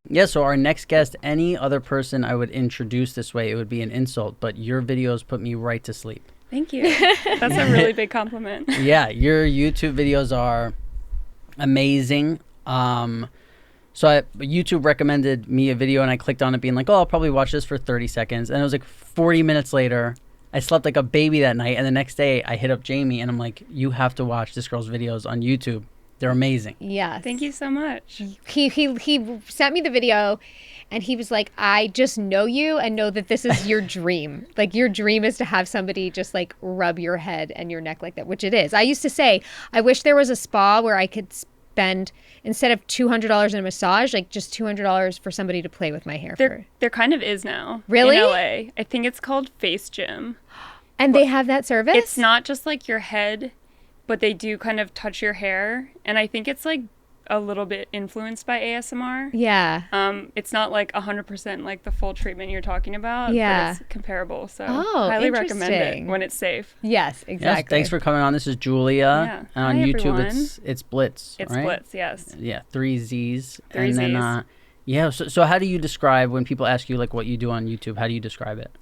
Yeah, so our next guest, any other person I would introduce this way, it would be an insult, but your videos put me right to sleep. Thank you. That's a really big compliment. Yeah, your YouTube videos are amazing. So YouTube recommended me a video and I clicked on it being like, oh, I'll probably watch this for 30 seconds. And it was like 40 minutes later, I slept like a baby that night. And the next day I hit up Jamie and I'm like, you have to watch this girl's videos on YouTube. They're amazing. Yes. Thank you so much. He sent me the video and he was like, I just know you and know that this is your dream. Like your dream is to have somebody just like rub your head and your neck like that, which it is. I used to say, I wish there was a spa where I could spend, instead of $200 in a massage, like just $200 for somebody to play with my hair. There kind of is now. Really? In LA. I think it's called Face Gym. And they have that service? It's not just like your head, but they do kind of touch your hair. And I think it's like a little bit influenced by ASMR. Yeah. It's not like 100% like the full treatment you're talking about. Yeah. But it's comparable. So highly recommend it when it's safe. Yes, exactly. Yes, thanks for coming on. This is Julia. Yeah. And on Hi, YouTube, everyone. it's Blitz. It's right? Blitz, yes. Yeah, 3 Z's. 3 and Z's. then, yeah, so how do you describe when people ask you like what you do on YouTube? How do you describe it?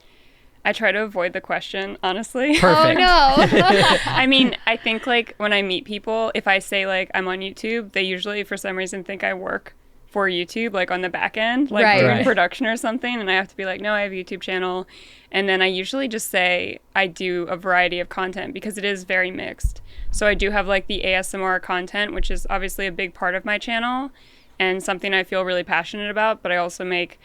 I try to avoid the question, honestly. Perfect. Oh, no. I mean, I think like when I meet people, if I say like I'm on YouTube, they usually for some reason think I work for YouTube, like on the back end, like Right. doing Right. production or something. And I have to be like, no, I have a YouTube channel. And then I usually just say I do a variety of content because it is very mixed. So I do have like the ASMR content, which is obviously a big part of my channel and something I feel really passionate about. But I also make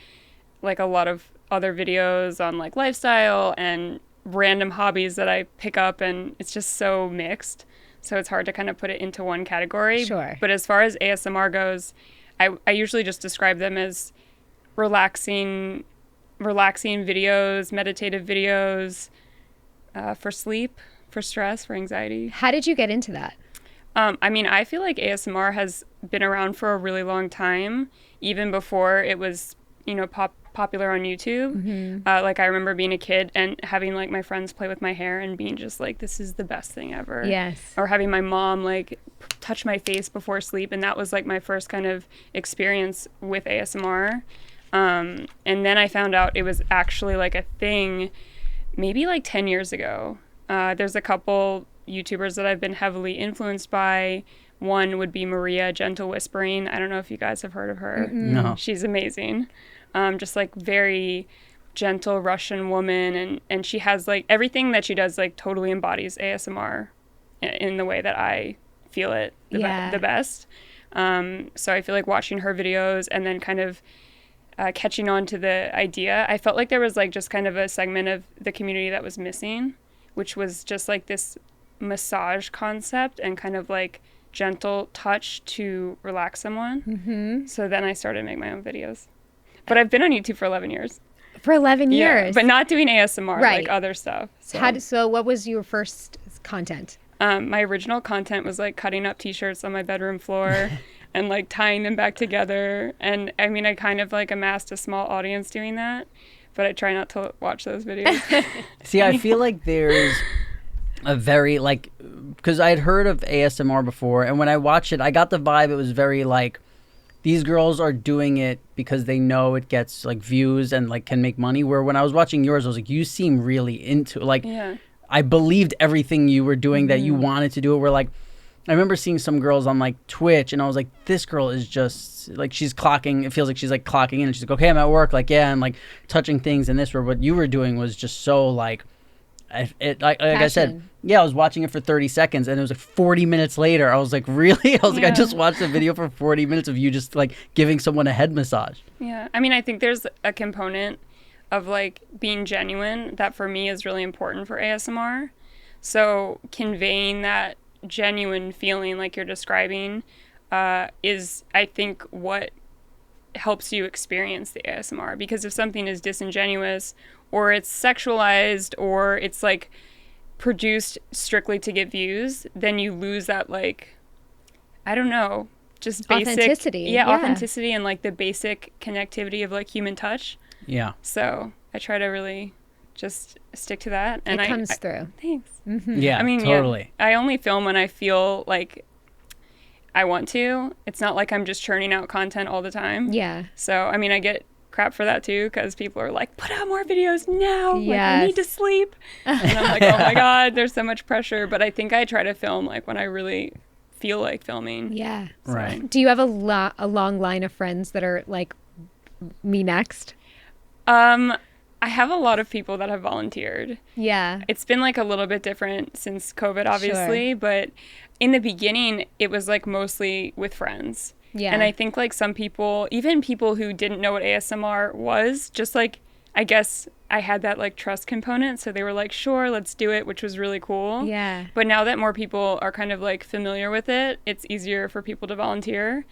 like a lot of other videos on like lifestyle and random hobbies that I pick up, and it's just so mixed. So it's hard to kind of put it into one category. Sure. But as far as ASMR goes, I usually just describe them as relaxing videos, meditative videos, for sleep, for stress, for anxiety. How did you get into that? I mean, I feel like ASMR has been around for a really long time, even before it was, popular on YouTube. Mm-hmm. Like I remember being a kid and having like my friends play with my hair and being just like, this is the best thing ever. Yes. Or having my mom like touch my face before sleep. And that was like my first kind of experience with ASMR. And then I found out it was actually like a thing maybe like 10 years ago. There's a couple YouTubers that I've been heavily influenced by. One would be Maria Gentle Whispering. I don't know if you guys have heard of her. No. She's amazing. Just like very gentle Russian woman. And she has like everything that she does like totally embodies ASMR in the way that I feel it the best. So I feel like watching her videos and then kind of catching on to the idea, I felt like there was like just kind of a segment of the community that was missing, which was just like this massage concept and kind of like gentle touch to relax someone. Mm-hmm. So then I started to make my own videos. But I've been on YouTube for 11 years. For 11 Yeah, years. but not doing ASMR, Right. like other stuff. So what was your first content? My original content was like cutting up t-shirts on my bedroom floor and like tying them back together. And I mean, I kind of like amassed a small audience doing that, but I try not to watch those videos. See, I feel like there's a very like, because I had heard of ASMR before, and when I watched it, I got the vibe it was very like, these girls are doing it because they know it gets like views and like can make money. Where when I was watching yours, I was like, you seem really into like, Yeah. I believed everything you were doing that you wanted to do it. Where like, I remember seeing some girls on like Twitch and I was like, this girl is just like, she's clocking. It feels like she's like clocking in and she's like, okay, I'm at work. Like, yeah. And like touching things in this where what you were doing was just so like, like I said, yeah, I was watching it for 30 seconds and it was like 40 minutes later. I was like, really? I was like, I just watched a video for 40 minutes of you just like giving someone a head massage. Yeah. I mean, I think there's a component of like being genuine that for me is really important for ASMR. So conveying that genuine feeling like you're describing is, I think, what helps you experience the ASMR. Because if something is disingenuous or it's sexualized or it's like produced strictly to get views, then you lose that like, I don't know, just basic authenticity. Yeah, authenticity and like the basic connectivity of like human touch. Yeah. So I try to really just stick to that. And it comes through. Thanks. Yeah, I mean, totally. yeah, I only film when I feel like I want to. It's not like I'm just churning out content all the time. Yeah. So, I mean, I get crap for that too, because people are like, put out more videos now. Like, I Yes. need to sleep. And I'm like, oh my God, there's so much pressure. But I think I try to film like when I really feel like filming. Yeah. So. Right. Do you have a long line of friends that are like, me next? I have a lot of people that have volunteered. Yeah. It's been like a little bit different since COVID, obviously, but in the beginning, it was like mostly with friends. Yeah. And I think like some people, even people who didn't know what ASMR was, just like, I guess I had that like trust component. So they were like, sure, let's do it, which was really cool. Yeah. But now that more people are kind of like familiar with it, it's easier for people to volunteer.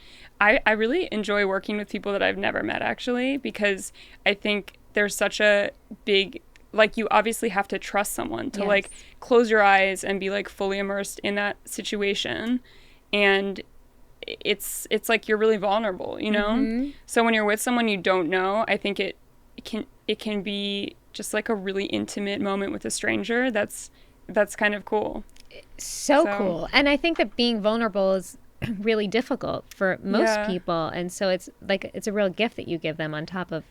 I really enjoy working with people that I've never met, actually, because I think there's such a big, like, you obviously have to trust someone to like close your eyes and be like fully immersed in that situation. And it's like you're really vulnerable, you know? Mm-hmm. So when you're with someone you don't know, I think it can be just like a really intimate moment with a stranger. That's kind of cool. So cool. And I think that being vulnerable is really difficult for most people. And so it's like, it's a real gift that you give them on top of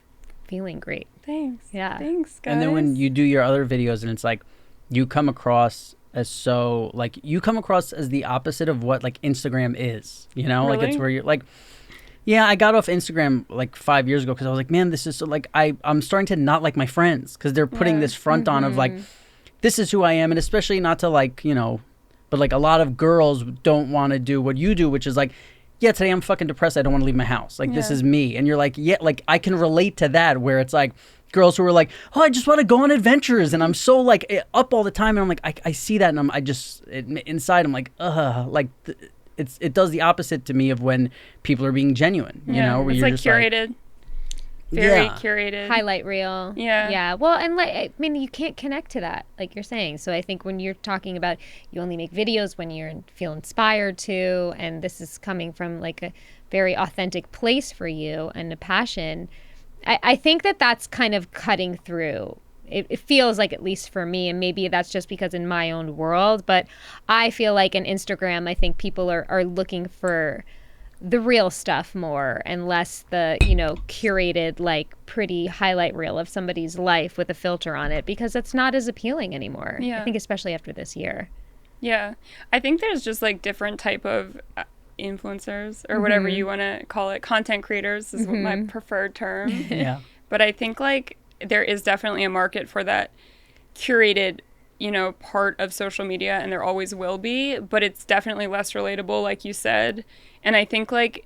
feeling great. Thanks. Yeah. Thanks, guys. And then when you do your other videos and it's like, you come across as so, like, you come across as the opposite of what like Instagram is, you know? Really? Like, it's where you're like, yeah, I got off Instagram like 5 years ago because I was like, man, this is so, like, I'm starting to not like my friends because they're putting this front on of like, this is who I am. And especially not to like, you know, but like a lot of girls don't want to do what you do, which is like, yeah, today I'm fucking depressed. I don't want to leave my house. Like, this is me. And you're like, yeah, like I can relate to that, where it's like girls who are like, oh, I just want to go on adventures. And I'm so like up all the time. And I'm like, I see that. And inside I'm like, like it does the opposite to me of when people are being genuine, you know, where it's you're like just curated. Very curated. Highlight reel. Yeah. Yeah. Well, and like, I mean, you can't connect to that, like you're saying. So I think when you're talking about you only make videos when you feel inspired to, and this is coming from like a very authentic place for you and a passion, I think that that's kind of cutting through. It feels like, at least for me, and maybe that's just because in my own world, but I feel like in Instagram, I think people are looking for the real stuff more and less the, you know, curated, like, pretty highlight reel of somebody's life with a filter on it, because it's not as appealing anymore. Yeah. I think especially after this year. Yeah. I think there's just like different type of influencers or whatever you want to call it. Content creators is what my preferred term. yeah. But I think like there is definitely a market for that curated, you know, part of social media, and there always will be, but it's definitely less relatable, like you said. And I think like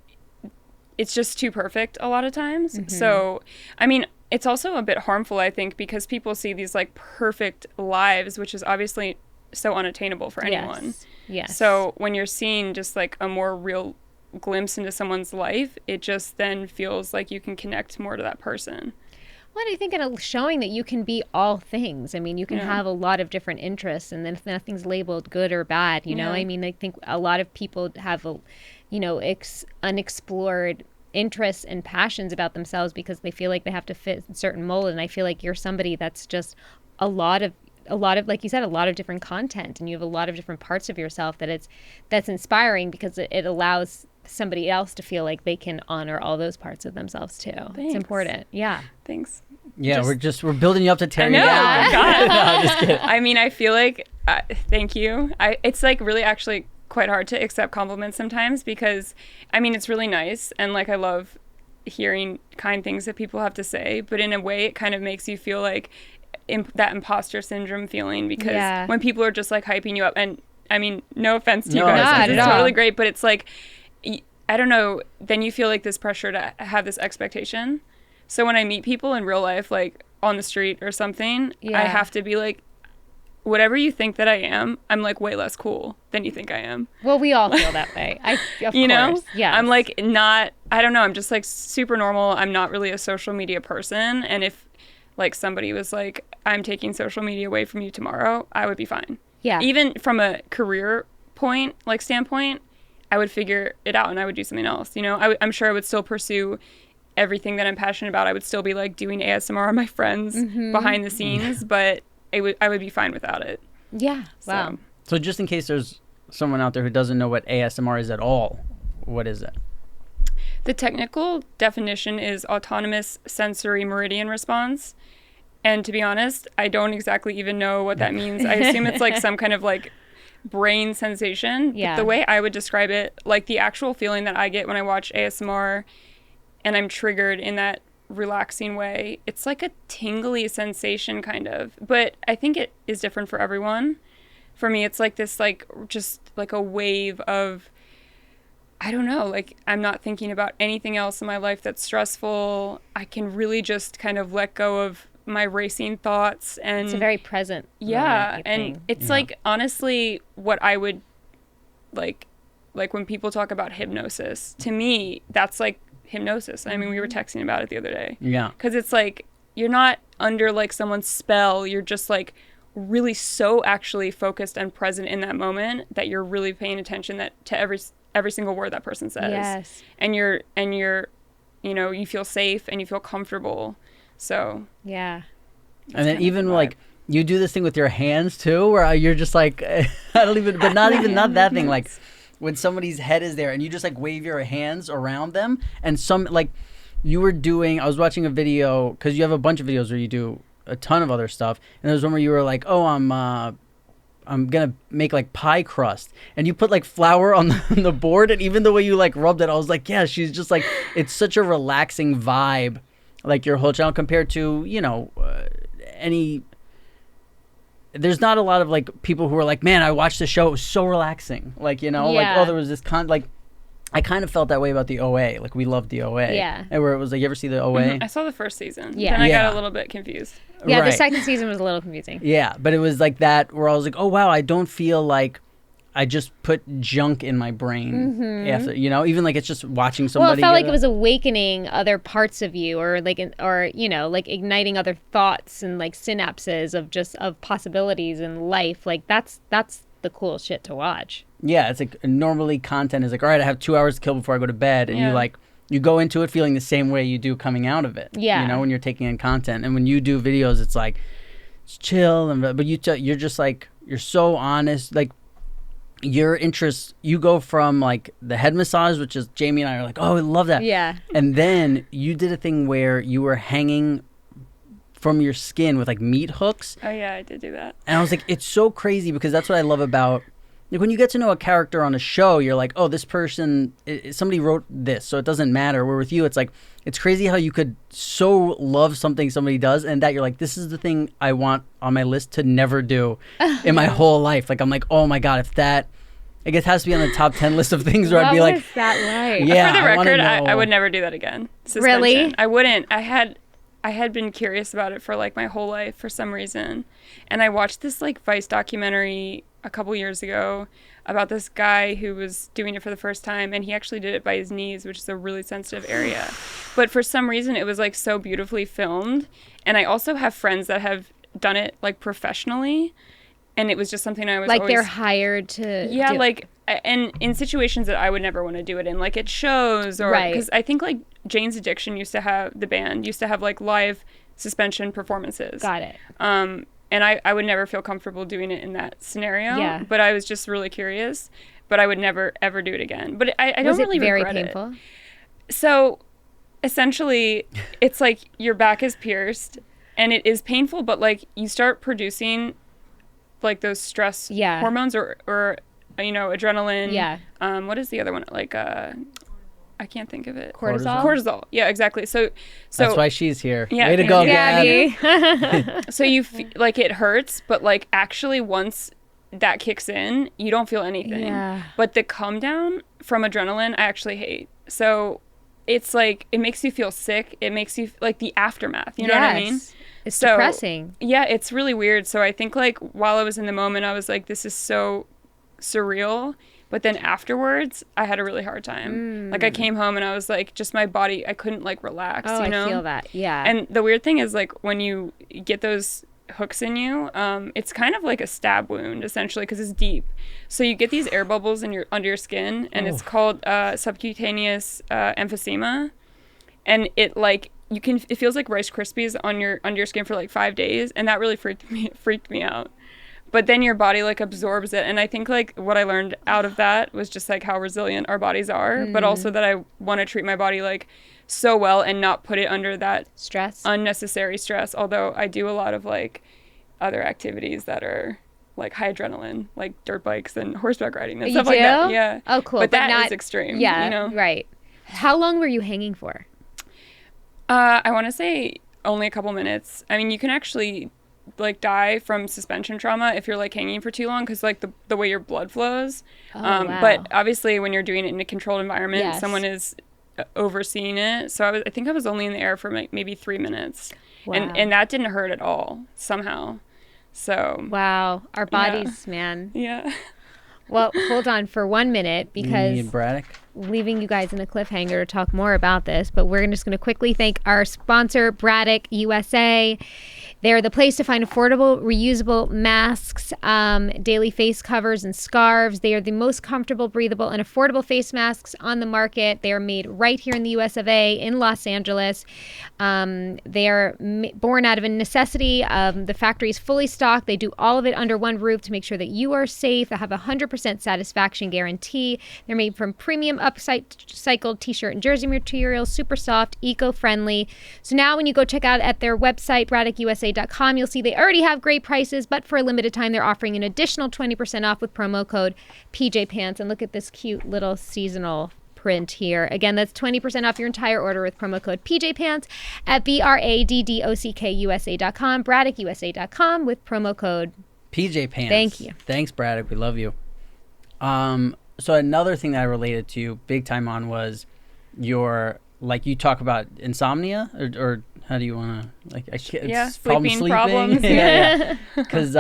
it's just too perfect a lot of times. So, I mean, it's also a bit harmful, I think, because people see these like perfect lives, which is obviously so unattainable for anyone. Yes. So when you're seeing just like a more real glimpse into someone's life, it just then feels like you can connect more to that person. Well, I think showing that you can be all things. I mean, you can have a lot of different interests, and then nothing's labeled good or bad, you know? I mean, I think a lot of people have, unexplored interests and passions about themselves because they feel like they have to fit a certain mold. And I feel like you're somebody that's just a lot of, like you said, a lot of different content, and you have a lot of different parts of yourself that's inspiring, because it allows somebody else to feel like they can honor all those parts of themselves too. Thanks. It's important. Yeah. Thanks. Yeah, we're building you up to tear you I know. down. God. No, just kidding. I mean, I feel like, thank you. It's like really actually quite hard to accept compliments sometimes, because I mean, it's really nice, and like I love hearing kind things that people have to say, but in a way it kind of makes you feel like that imposter syndrome feeling, because when people are just like hyping you up, and I mean, no offense to you guys, it's totally great, but it's like, I don't know, then you feel like this pressure to have this expectation. So when I meet people in real life, like on the street or something, I have to be like, whatever you think that I am, I'm like way less cool than you think I am. Well, we all feel that way. Of you course. know? Yeah. I'm like I don't know, I'm just like super normal. I'm not really a social media person. And if like somebody was like, I'm taking social media away from you tomorrow, I would be fine. Yeah. Even from a career standpoint, I would figure it out and I would do something else. You know, I'm sure I would still pursue everything that I'm passionate about. I would still be like doing ASMR on my friends behind the scenes, but I would be fine without it. Yeah. Wow. So just in case there's someone out there who doesn't know what ASMR is at all, What is it? The technical definition is autonomous sensory meridian response. And to be honest, I don't exactly even know what that means. I assume it's like some kind of like brain sensation. Yeah. But the way I would describe it, like the actual feeling that I get when I watch ASMR and I'm triggered in that relaxing way, it's like a tingly sensation kind of. But I think it is different for everyone. For me, it's like this, like just like a wave of, I don't know, like I'm not thinking about anything else in my life that's stressful. I can really just kind of let go of my racing thoughts. And It's a very present. yeah, moment, I and think. it's like honestly what I would like when people talk about hypnosis, to me that's like hypnosis. I mean, we were texting about it the other day. Yeah. Because it's like you're not under like someone's spell, you're just like really so actually focused and present in that moment that you're really paying attention to every single word that person says. Yes. And you're you know, you feel safe and you feel comfortable. So Yeah. And then kind of even the vibe. like you do this thing with your hands too, where you're just like, I don't even, but not even, not that thing. Like when somebody's head is there and you just like wave your hands around them, and some like you were doing, I was watching a video, because you have a bunch of videos where you do a ton of other stuff, and there was one where you were like, oh, I'm gonna make like pie crust, and you put like flour on the board, and even the way you like rubbed it, I was like, yeah, she's just like, it's such a relaxing vibe, like your whole channel compared to, you know, there's not a lot of like people who are like, man, I watched the show, it was so relaxing, like, you know, like, Yeah. oh, there was this like I kind of felt that way about the OA, like we loved the OA, Yeah. and where it was like, you ever see the OA? I saw the first season. Yeah. Then I Yeah. got a little bit confused. Yeah, the Right. second season was a little confusing. Yeah, but it was like that where I was like, oh wow, I don't feel like I just put junk in my brain after, you know, even like it's just watching Mm-hmm. Well, somebody. it felt like get it was awakening other parts of you, or like, or you know, like igniting other thoughts and like synapses of possibilities in life. Like that's the cool shit to watch. Yeah, it's like normally content is like, all right, I have 2 hours to kill before I go to bed, and Yeah. you go into it feeling the same way you do coming out of it. Yeah. You know, when you're taking in content, and when you do videos, it's like it's chill, but you're just like, you're so honest, like. Your interests, you go from like the head massage, which is Jamie and I are like, oh, I love that. Yeah. And then you did a thing where you were hanging from your skin with like meat hooks. Oh yeah, I did do that. And I was like, it's so crazy, because that's what I love about, like, when you get to know a character on a show, you're like, oh, this person, somebody wrote this, so it doesn't matter. Where with you, it's like, it's crazy how you could so love something somebody does, and that you're like, this is the thing I want on my list to never do in my whole life. Like, I'm like, oh my God, if that, I guess, has to be on the top 10 list of things where I'd be like, What was that like? yeah, For the I wanna record, know. I would never do that again. Really? Suspension. I wouldn't. I had been curious about it for like my whole life for some reason. And I watched this like Vice documentary a couple years ago about this guy who was doing it for the first time, and he actually did it by his knees, which is a really sensitive area. But for some reason it was like so beautifully filmed. And I also have friends that have done it like professionally, and it was just something I was Like always, they're hired to. yeah, do- like, and in situations that I would never want to do it in, like at shows, or Right. because I think like Jane's Addiction used to have, the band used to have like live suspension performances. Got it. And I would never feel comfortable doing it in that scenario. Yeah. But I was just really curious. But I would never ever do it again. But I don't Was it really very regret painful? it. So essentially, it's like your back is pierced, and it is painful. But like you start producing like those stress Yeah. hormones, or you know, adrenaline. Yeah. What is the other one? Like I can't think of it. Cortisol? Cortisol. Yeah, exactly. So That's why she's here. Yeah, Way to thank go, you. Gab. So you like it hurts, but like actually once that kicks in, you don't feel anything. Yeah. But the come down from adrenaline, I actually hate. So it's like, it makes you feel sick. It makes you like the aftermath. You know what I mean? Yes. It's So- depressing. Yeah, it's really weird. So I think like while I was in the moment, I was like, this is so surreal. But then afterwards, I had a really hard time. Like I came home and I was like, just my body, I couldn't like relax, Oh, you know? I feel that. Yeah. And the weird thing is like when you get those hooks in you, it's kind of like a stab wound essentially, because it's deep. So you get these air bubbles in your under your skin, and it's called subcutaneous emphysema, and it like it feels like Rice Krispies on your under your skin for like 5 days, and that really freaked me out. but then your body like absorbs it. And I think like what I learned out of that was just like how resilient our bodies are, but also that I want to treat my body like so well and not put it under that unnecessary stress. Although I do a lot of like other activities that are like high adrenaline, like dirt bikes and horseback riding and stuff like that. Yeah. Oh, cool. But that is extreme. Yeah. You know? Right. How long were you hanging for? I want to say only a couple minutes. I mean, you can actually like die from suspension trauma if you're like hanging for too long, because like the way your blood flows. Wow. But obviously when you're doing it in a controlled environment, someone is overseeing it. So I think I was only in the air for like maybe 3 minutes. Wow. And that didn't hurt at all somehow. So wow, our bodies, man. Yeah. Well, hold on for 1 minute, because Braddock, leaving you guys in a cliffhanger to talk more about this, but we're just going to quickly thank our sponsor, Braddock USA. They're the place to find affordable, reusable masks, daily face covers, and scarves. They are the most comfortable, breathable, and affordable face masks on the market. They are made right here in the US of A, in Los Angeles. They are born out of a necessity. The factory is fully stocked. They do all of it under one roof to make sure that you are safe. They have a 100% satisfaction guarantee. They're made from premium upcycled t-shirt and jersey materials, super soft, eco-friendly. So now when you go check out at their website, BraddockUSA.com, you'll see they already have great prices, but for a limited time, they're offering an additional 20% off with promo code PJPants. And look at this cute little seasonal print here. Again, that's 20% off your entire order with promo code PJPants at BraddockUSA.com, BraddockUSA.com with promo code PJPants. Thank you. Thanks, Braddock. We love you. So another thing that I related to you big time on was your, like, you talk about insomnia, or how do you want to, like, sleeping problems. Yeah. Because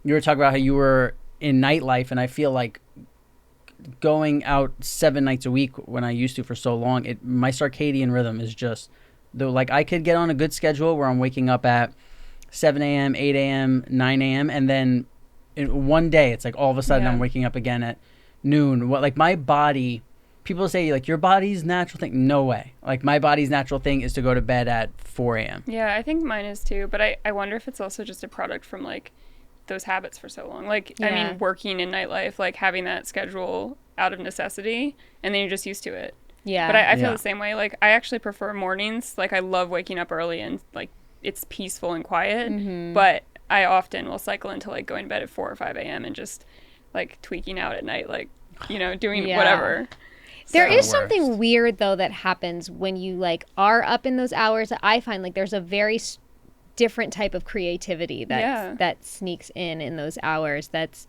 you were talking about how you were in nightlife, and I feel like going out 7 nights a week when I used to for so long, my circadian rhythm is just, like, I could get on a good schedule where I'm waking up at 7 a.m., 8 a.m., 9 a.m., and then in one day it's like all of a sudden I'm waking up again at noon. Like, my body, people say like your body's natural thing. No way. Like, my body's natural thing is to go to bed at 4 a.m. Yeah, I think mine is too. But I wonder if it's also just a product from like those habits for so long. Like, I mean, working in nightlife, like having that schedule out of necessity, and then you're just used to it. Yeah. But I feel the same way. Like, I actually prefer mornings. Like, I love waking up early and like it's peaceful and quiet. Mm-hmm. But I often will cycle into like going to bed at 4 or 5 a.m. and just like tweaking out at night, like, you know, doing whatever. There is something weird though that happens when you like are up in those hours. I find like there's a very different type of creativity that sneaks in those hours that's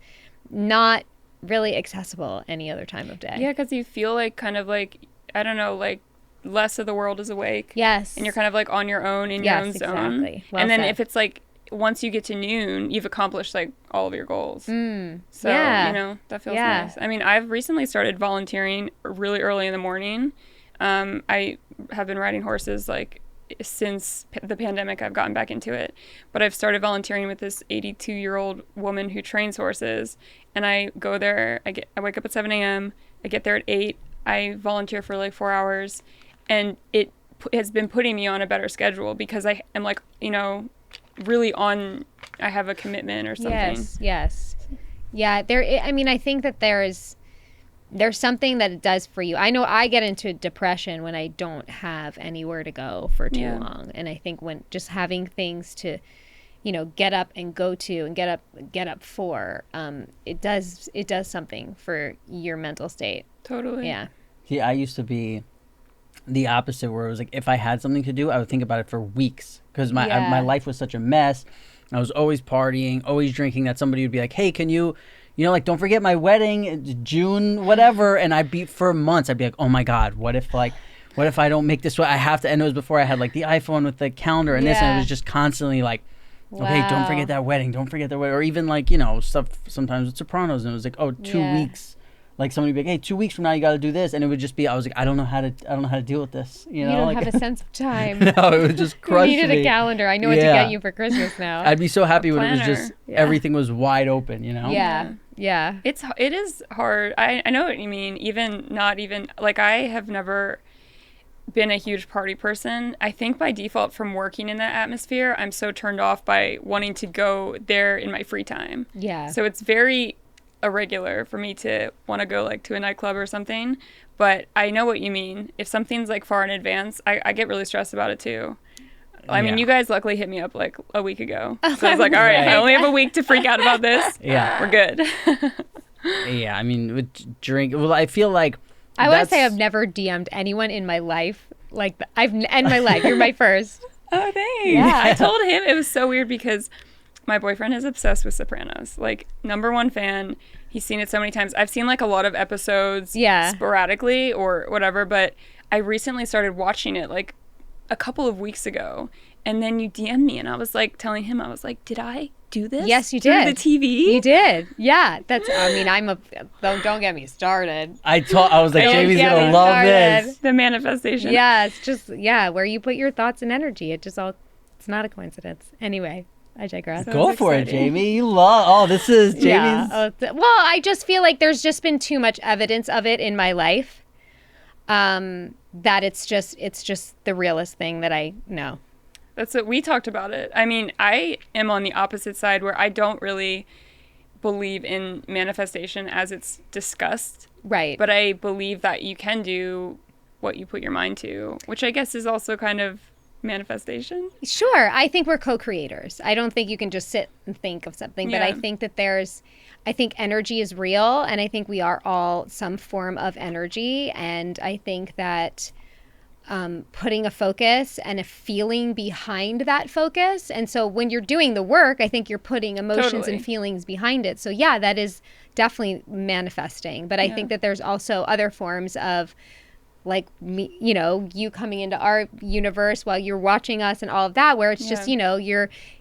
not really accessible any other time of day. Yeah, because you feel like kind of like, I don't know, like less of the world is awake. Yes. And you're kind of like on your own in your own zone. Exactly. Well and then said. if it's like once you get to noon, you've accomplished like all of your goals. So, you know, that feels nice. I mean, I've recently started volunteering really early in the morning. I have been riding horses like since the pandemic. I've gotten back into it, but I've started volunteering with this 82-year-old woman who trains horses, and I go there. I wake up at 7 a.m. I get there at 8. I volunteer for like 4 hours, and it has been putting me on a better schedule because I am like, you know, really on, I have a commitment or something. Yes. Yeah, I mean, I think that there's something that it does for you. I know I get into depression when I don't have anywhere to go for too long. And I think when just having things to, you know, get up and go to and get up for, it does something for your mental state. Totally. Yeah. See, I used to be the opposite, where it was like if I had something to do, I would think about it for weeks because my life was such a mess. I was always partying, always drinking, that somebody would be like, hey, can you know, like, don't forget my wedding, it's June, whatever. And for months, I'd be like, oh my God, what if I don't make this? I have to. And it was before I had like the iPhone with the calendar and this, and it was just constantly like, okay, don't forget that wedding, don't forget that wedding. Or even like, you know, stuff sometimes with Sopranos, and it was like, 2 weeks. Like somebody would be like, hey, 2 weeks from now you got to do this, and it would just be, I was like, I don't know how to deal with this. You know, don't have a sense of time. No, it would just crush me. You needed a calendar. I know what to get you for Christmas now. I'd be so happy when it was just everything was wide open. You know. Yeah. It is hard. I know what you mean. Even not even like I have never. been a huge party person. I think by default from working in that atmosphere, I'm so turned off by wanting to go there in my free time. Yeah. So it's very irregular for me to want to go like to a nightclub or something. But I know what you mean. If something's like far in advance, I get really stressed about it too. I mean, you guys luckily hit me up like a week ago. So I was like, all right, I only have a week to freak out about this. Yeah. We're good. Yeah, I mean, with drink, well, I feel like I want to say I've never DM'd anyone in my life. Like, in my life. You're my first. Oh, thanks. Yeah. I told him it was so weird because my boyfriend is obsessed with Sopranos. Like, #1 fan. He's seen it so many times. I've seen like a lot of episodes sporadically or whatever, but I recently started watching it like a couple of weeks ago. And then you DM'd me and I was like telling him, I was like, did I do this? Yes, you through did. the TV? You did. Yeah. I mean, don't get me started. I was like, Jamie's gonna love this. The manifestation. Yeah, it's just, where you put your thoughts and energy. It's not a coincidence. Anyway, I digress. Go for it, Jamie. You love, this is Jamie's. Yeah. Well, I just feel like there's just been too much evidence of it in my life. That it's just the realest thing that I know. That's what we talked about it. I mean, I am on the opposite side where I don't really believe in manifestation as it's discussed. Right. But I believe that you can do what you put your mind to, which I guess is also kind of manifestation. Sure. I think we're co-creators. I don't think you can just sit and think of something, but I think that I think energy is real, and I think we are all some form of energy, and I think that putting a focus and a feeling behind that focus. And so when you're doing the work, I think you're putting emotions and feelings behind it. So yeah, that is definitely manifesting. But I think that there's also other forms of like me, you coming into our universe while you're watching us and all of that, where it's just,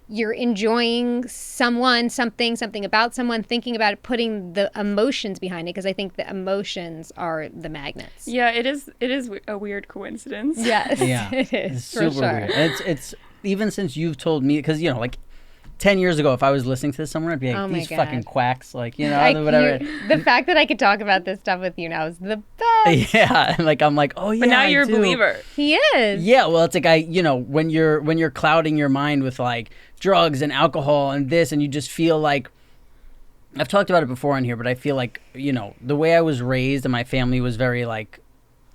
you're enjoying someone, something about someone, thinking about it, putting the emotions behind it, because I think the emotions are the magnets. Yeah, it is a weird coincidence. Yes, yeah, it is. It's super for sure. weird. And it's even since you've told me, because like 10 years ago, if I was listening to this somewhere, I'd be like, these fucking quacks, like, whatever. The fact that I could talk about this stuff with you now is the best. Yeah, like I'm like, oh yeah. But now you're a believer. He is. Yeah, well, it's like when you're clouding your mind with like drugs and alcohol and this, and you just feel like, I've talked about it before on here, but I feel like the way I was raised and my family was very like,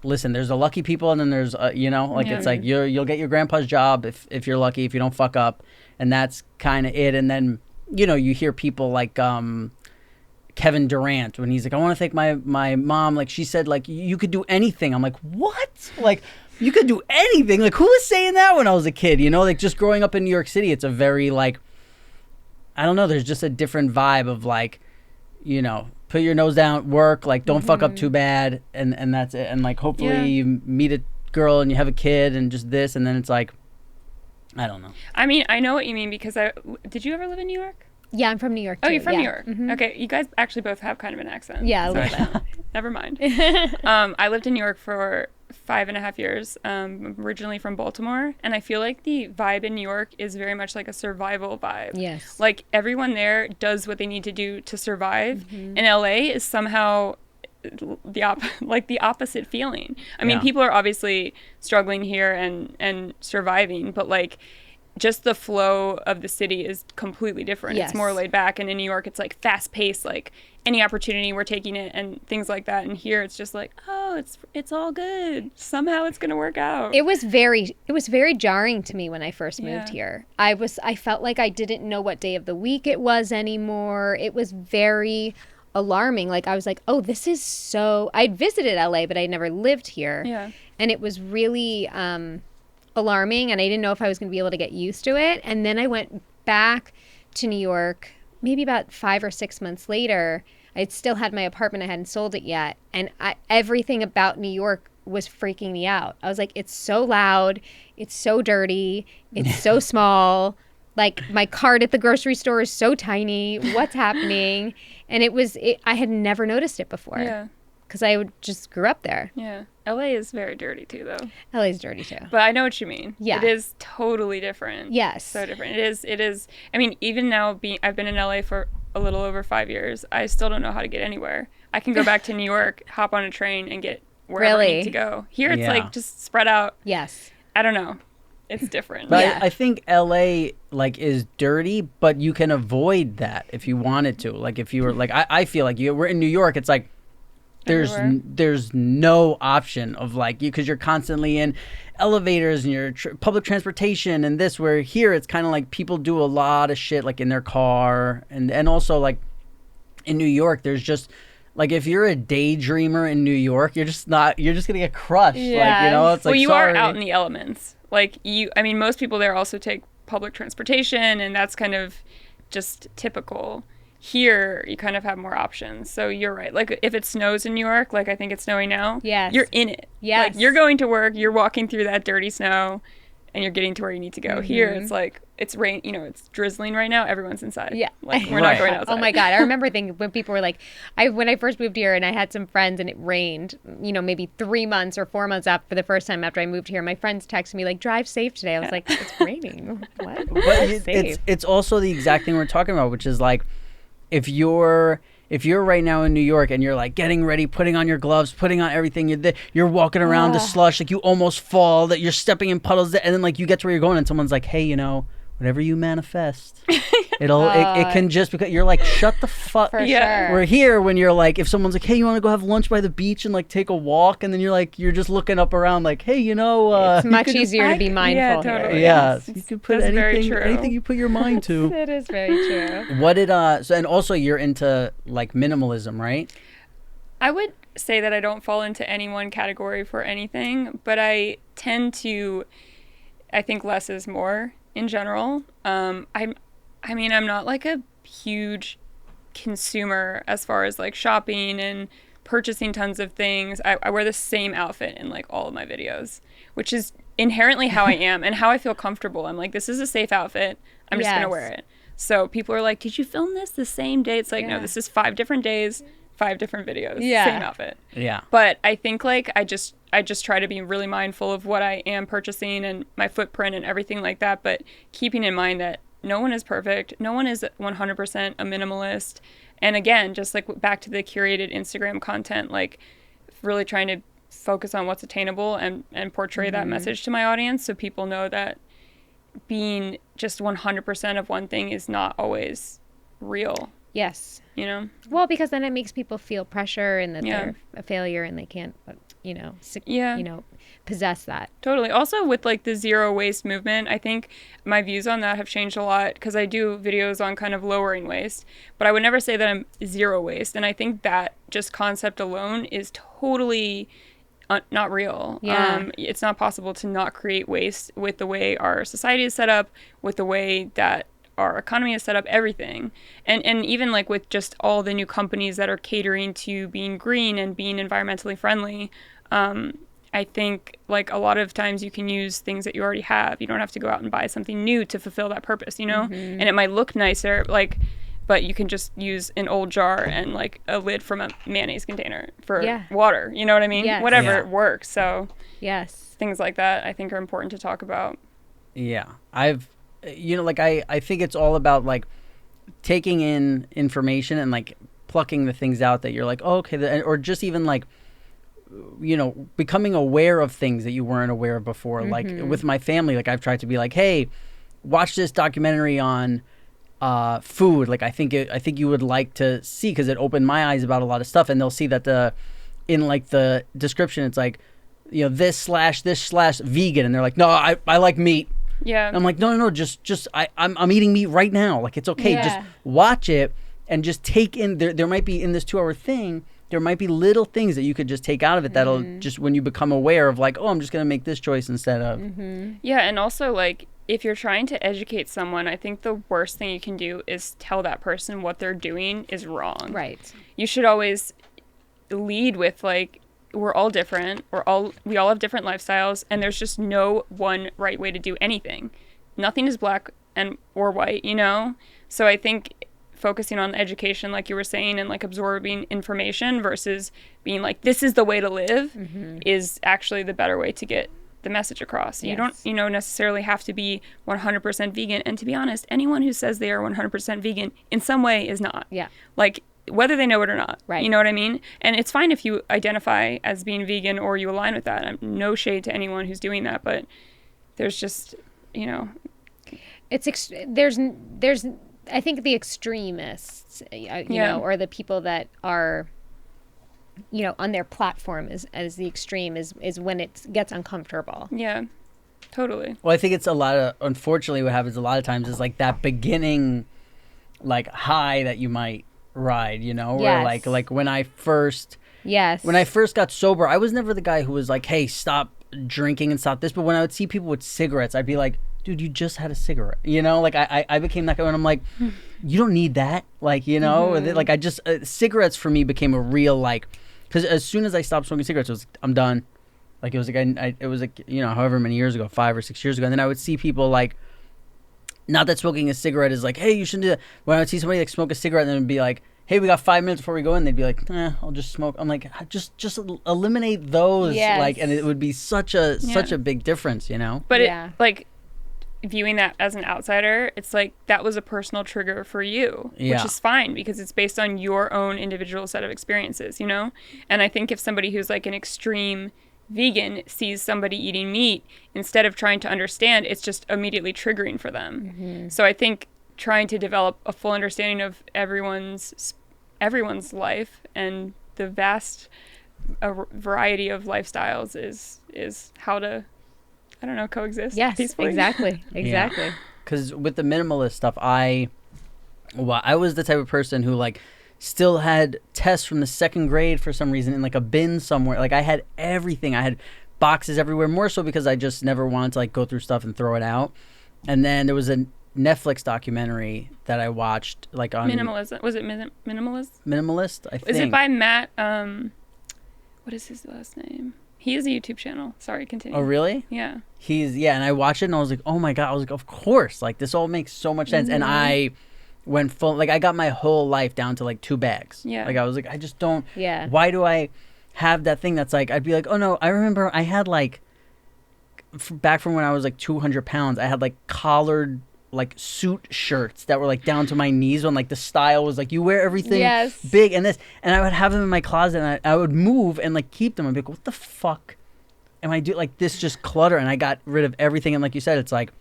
listen, there's the lucky people and then there's it's like you'll get your grandpa's job if you're lucky, if you don't fuck up, and that's kind of it. And then you hear people like Kevin Durant when he's like, I want to thank my mom, like she said like you could do anything. I'm like, what? Like you could do anything? Like who was saying that when I was a kid? Like just growing up in New York City, it's a very like, I don't know, there's just a different vibe of like, put your nose down, work, like don't fuck up too bad, and that's it. And like hopefully you meet a girl and you have a kid and just this, and then it's like, I don't know. I mean, I know what you mean because did you ever live in New York? Yeah, I'm from New York too. Oh, you're from New Yeah. York. Mm-hmm. Okay, you guys actually both have kind of an accent. Yeah, a little bit. Never mind. I lived in New York for 5.5 years. I'm originally from Baltimore, and I feel like the vibe in New York is very much like a survival vibe. Yes. Like everyone there does what they need to do to survive. And LA is somehow the opposite feeling. I mean, people are obviously struggling here and surviving, but like just the flow of the city is completely different. Yes. It's more laid back, and in New York it's like fast paced, like any opportunity we're taking it and things like that. And here it's just like, oh, it's all good. Somehow it's going to work out. It was very jarring to me when I first moved here. I felt like I didn't know what day of the week it was anymore. It was very alarming. Like I was like, oh, this is so, I'd visited LA, but I never lived here. Yeah. And it was really alarming, and I didn't know if I was going to be able to get used to it. And then I went back to New York maybe about 5 or 6 months later. I still had my apartment. I hadn't sold it yet. And everything about New York was freaking me out. I was like, it's so loud. It's so dirty. It's so small. Like my cart at the grocery store is so tiny. What's happening? And I had never noticed it before. Yeah. Because I just grew up there. Yeah. LA is very dirty too, though. LA's dirty too. But I know what you mean. Yeah. It is totally different. Yes. So different. It is. I mean, even now, I've been in LA for a little over 5 years. I still don't know how to get anywhere. I can go back to New York, hop on a train, and get wherever I Really? need to go. Here it's Yeah. like just spread out. Yes. I don't know. It's different. But Yeah. I think LA like is dirty, but you can avoid that if you wanted to. Like if you were like, I feel like we're in New York. It's like Everywhere. there's no option of like you because you're constantly in elevators and your public transportation and this. Where here it's kind of like people do a lot of shit like in their car and also like in New York there's just. Like if you're a daydreamer in New York, you're just gonna get crushed. Like, you know, it's like, well, you sorry. are out in the elements. Like I mean, most people there also take public transportation, and that's kind of just typical. Here, you kind of have more options. So you're right. Like if it snows in New York, like I think it's snowing now. Yes. You're in it. Yes. Like you're going to work, you're walking through that dirty snow, and you're getting to where you need to go. Here, it's like it's rain. You know, it's drizzling right now. Everyone's inside. Yeah. Like we're Right. not going outside. Oh my God. I remember thinking when people were like, when I first moved here and I had some friends and it rained, you know, maybe 3 months or 4 months up for the first time after I moved here, my friends texted me like, drive safe today. I was like, it's raining. What? But Drive safe. it's also the exact thing we're talking about, which is like if you're right now in New York and you're like getting ready, putting on your gloves, putting on everything, you're walking around the slush, like you almost fall, that you're stepping in puddles, and then like you get to where you're going and someone's like, hey, you know, whatever you manifest, it can just because you're like, shut the fuck. For Yeah. sure. We're here when you're like, if someone's like, hey, you want to go have lunch by the beach and like take a walk, and then you're just looking up around like, hey, you know, It's you much could just- easier to be mindful totally. here. Yeah, Yes. you could put That's very anything true. you put your mind to. It is very true. What did so and also you're into like minimalism, right? I would say that I don't fall into any one category for anything, but I tend to, I think less is more in general. I mean, I'm not like a huge consumer as far as like shopping and purchasing tons of things. I wear the same outfit in like all of my videos, which is inherently how I am and how I feel comfortable. I'm like, this is a safe outfit. I'm just going to Yes. wear it. So people are like, did you film this the same day? It's like, no, Yeah. this is 5 different days, 5 different videos, Yeah. same outfit. Yeah. But I think like I just try to be really mindful of what I am purchasing and my footprint and everything like that, but keeping in mind that no one is perfect. No one is 100% a minimalist. And again, just like back to the curated Instagram content, like really trying to focus on what's attainable and portray that message to my audience so people know that being just 100% of one thing is not always real, Yes. you know? Well, because then it makes people feel pressure and that Yeah. they're a failure and they can't, you know, Yeah. you know, possess that. Totally. Also with like the zero waste movement, I think my views on that have changed a lot because I do videos on kind of lowering waste, but I would never say that I'm zero waste. And I think that just concept alone is totally not real. Yeah. It's not possible to not create waste with the way our society is set up, with the way that our economy is set up, everything. And even like with just all the new companies that are catering to being green and being environmentally friendly, I think like a lot of times you can use things that you already have. You don't have to go out and buy something new to fulfill that purpose, you know? And it might look nicer, like, but you can just use an old jar and like a lid from a mayonnaise container for Yeah. water. You know what I mean? Yes. Whatever Yeah. works. So Yes. things like that I think are important to talk about. Yeah. I've like I think it's all about like taking in information and like plucking the things out that you're like, oh, okay, or just even like becoming aware of things that you weren't aware of before. Like with my family, like I've tried to be like, hey, watch this documentary on food. Like I think you would like to see, because it opened my eyes about a lot of stuff. And they'll see that in like the description it's like, this/ vegan, and they're like, no, I like meat. Yeah. And I'm like, no, just I'm eating meat right now. Like it's okay. Yeah. Just watch it and just take in. There might be in this 2-hour thing. There might be little things that you could just take out of it that'll just, when you become aware of like, oh, I'm just gonna make this choice instead of. Yeah, and also like if you're trying to educate someone, I think the worst thing you can do is tell that person what they're doing is wrong. Right. You should always lead with like, we're all different. We all have different lifestyles, and there's just no one right way to do anything. Nothing is black or white, you know? So I think focusing on education, like you were saying, and like absorbing information versus being like, this is the way to live is actually the better way to get the message across. You don't, necessarily have to be 100% vegan. And to be honest, anyone who says they are 100% vegan in some way is not. Yeah. Like whether they know it or not. Right. You know what I mean? And it's fine if you identify as being vegan or you align with that. I'm no shade to anyone who's doing that, but there's just, It's there's I think the extremists, you know, or the people that are, on their platform as the extreme is when it gets uncomfortable. Yeah, totally. Well, I think it's unfortunately what happens a lot of times is like that beginning, like high that you might ride, where like when I first got sober, I was never the guy who was like, hey, stop drinking and stop this. But when I would see people with cigarettes, I'd be like, dude, you just had a cigarette, like I became that guy when I'm like, you don't need that. Like, like I just, cigarettes for me became a real, like, because as soon as I stopped smoking cigarettes, I'm done. Like it was like, however many years ago, 5 or 6 years ago. And then I would see people like, not that smoking a cigarette is like, hey, you shouldn't do that. When I would see somebody like smoke a cigarette and then it'd be like, hey, we got 5 minutes before we go in, they'd be like, I'll just smoke. I'm like, just eliminate those. Yes. Like, and it would be such a big difference, But it, like, viewing that as an outsider, it's like that was a personal trigger for you, which is fine because it's based on your own individual set of experiences, And I think if somebody who's like an extreme vegan sees somebody eating meat, instead of trying to understand, it's just immediately triggering for them. Mm-hmm. So I think trying to develop a full understanding of everyone's life and the vast variety of lifestyles is how to, I don't know, coexist. Yes, peacefully. exactly. Because with the minimalist stuff, I was the type of person who like still had tests from the 2nd grade for some reason in like a bin somewhere. Like I had everything. I had boxes everywhere, more so because I just never wanted to like go through stuff and throw it out. And then there was a Netflix documentary that I watched like on minimalism. Was it Minimalist? Minimalist, I think. Is it by Matt? What is his last name? He has a YouTube channel. Sorry, continue. Oh, really? Yeah. And I watched it and I was like, oh my God. I was like, of course. Like this all makes so much sense. Mm-hmm. And I went full, like I got my whole life down to like 2 bags. Yeah. Like I was like, I just don't. Yeah. Why do I have that thing that's like, I'd be like, oh no, I remember I had like, back from when I was like 200 pounds, I had like collared like suit shirts that were like down to my knees when like the style was like you wear everything big and this, and I would have them in my closet and I would move and like keep them. I'd be like, what the fuck am I doing? Like this just clutter. And I got rid of everything. And like you said, it's like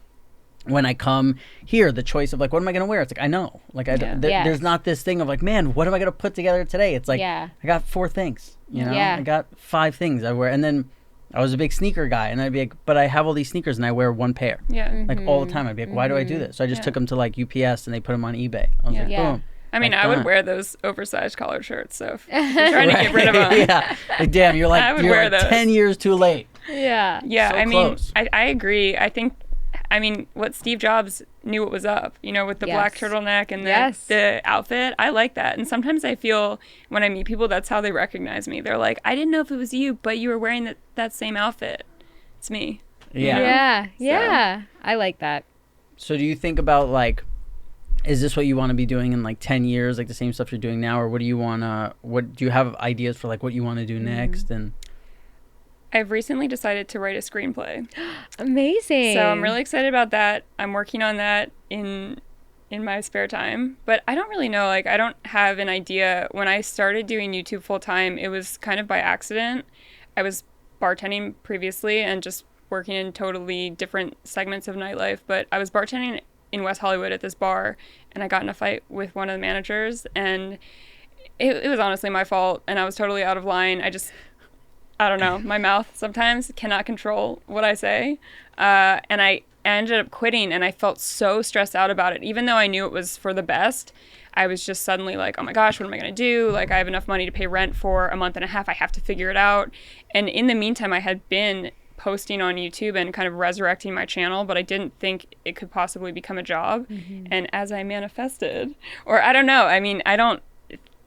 when I come here, the choice of like, what am I going to wear? It's like, I know, like there's not this thing of like, man, what am I going to put together today? It's like, I got 4 things, I got 5 things I wear. And then I was a big sneaker guy, and I'd be like, but I have all these sneakers, and I wear 1 pair. Yeah. Mm-hmm. Like, all the time. I'd be like, why do I do this? So I just took them to, like, UPS, and they put them on eBay. I was like, boom. I mean, I would wear those oversized collared shirts, so if you're trying to get rid of them. Yeah. Like, damn, you're like 10 years too late. Yeah. Yeah, so I close. mean, I agree. I mean, what Steve Jobs knew what was up, with the black turtleneck and the outfit. I like that. And sometimes I feel when I meet people, that's how they recognize me. They're like, I didn't know if it was you, but you were wearing that same outfit. It's me. Yeah. Yeah. I like that. So do you think about like, is this what you want to be doing in like 10 years, like the same stuff you're doing now? Or what do you have ideas for like what you want to do next? And I've recently decided to write a screenplay. Amazing. So I'm really excited about that. I'm working on that in my spare time. But I don't really know. Like, I don't have an idea. When I started doing YouTube full time, it was kind of by accident. I was bartending previously and just working in totally different segments of nightlife. But I was bartending in West Hollywood at this bar, and I got in a fight with one of the managers. And it was honestly my fault, and I was totally out of line. I don't know. My mouth sometimes cannot control what I say. And I ended up quitting, and I felt so stressed out about it. Even though I knew it was for the best, I was just suddenly like, oh my gosh, what am I going to do? Like, I have enough money to pay rent for a month and a half. I have to figure it out. And in the meantime, I had been posting on YouTube and kind of resurrecting my channel, but I didn't think it could possibly become a job. Mm-hmm. And as I manifested, or I don't know, I mean, I don't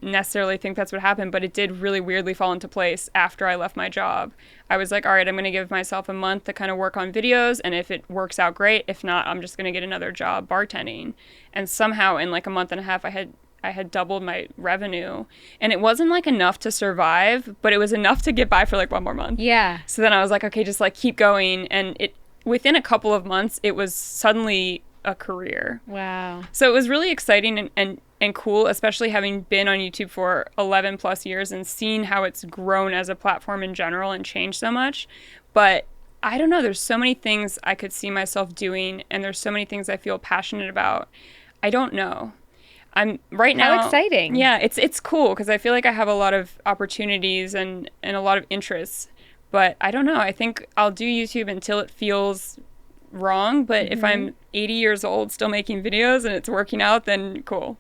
necessarily think that's what happened, but it did really weirdly fall into place after I left my job. I was like, all right, I'm going to give myself a month to kind of work on videos, and if it works out, great. If not, I'm just going to get another job bartending. And somehow in like a month and a half, I had doubled my revenue, and it wasn't like enough to survive, but it was enough to get by for like 1 more month. Yeah. So then I was like, okay, just like keep going. And within a couple of months, it was suddenly a career. Wow. So it was really exciting, and and cool, especially having been on YouTube for 11 plus years and seen how it's grown as a platform in general and changed so much. But I don't know, there's so many things I could see myself doing, and there's so many things I feel passionate about. I don't know. I'm right now. How exciting. Yeah, it's cool because I feel like I have a lot of opportunities and a lot of interests. But I don't know. I think I'll do YouTube until it feels wrong. But if I'm 80 years old still making videos and it's working out, then cool.